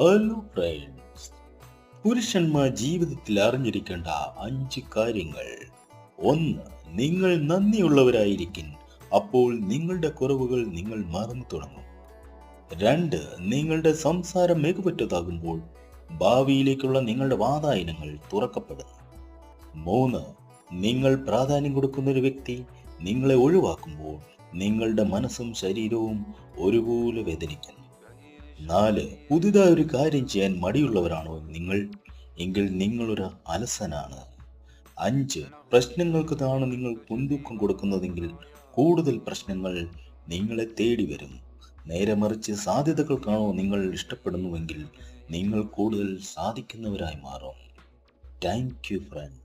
Hello friends, പുരുഷന്മാർ ജീവിതത്തിൽ അറിഞ്ഞിരിക്കേണ്ട 5 കാര്യങ്ങൾ. 1. നിങ്ങൾ നന്ദിയുള്ളവരായിരിക്കും. അപ്പോൾ നിങ്ങളുടെ കുറവുകൾ നിങ്ങൾ മറന്നു തുടങ്ങും. 2. നിങ്ങളുടെ സംസാരം മികവുറ്റതാകുമ്പോൾ ഭാവിയിലേക്കുള്ള നിങ്ങളുടെ വാതായനങ്ങൾ തുറക്കപ്പെടുന്നു. 3. നിങ്ങൾ പ്രാധാന്യം കൊടുക്കുന്ന ഒരു വ്യക്തി നിങ്ങളെ ഒഴിവാക്കുമ്പോൾ നിങ്ങളുടെ മനസ്സും ശരീരവും ഒരുപോലെ വേദനിക്കുന്നു. 4. പുതുതായി ഒരു കാര്യം ചെയ്യാൻ മടിയുള്ളവരാണോ നിങ്ങൾ? എങ്കിൽ നിങ്ങളൊരു അലസനാണ്. 5. പ്രശ്നങ്ങൾക്കാണ് നിങ്ങൾ മുൻതൂക്കം കൊടുക്കുന്നതെങ്കിൽ കൂടുതൽ പ്രശ്നങ്ങൾ നിങ്ങളെ തേടി വരും. നേരെ മറിച്ച് സാധ്യതകൾക്കാണോ നിങ്ങൾ ഇഷ്ടപ്പെടുന്നുവെങ്കിൽ നിങ്ങൾ കൂടുതൽ സാധിക്കുന്നവരായി മാറും. Thank you front.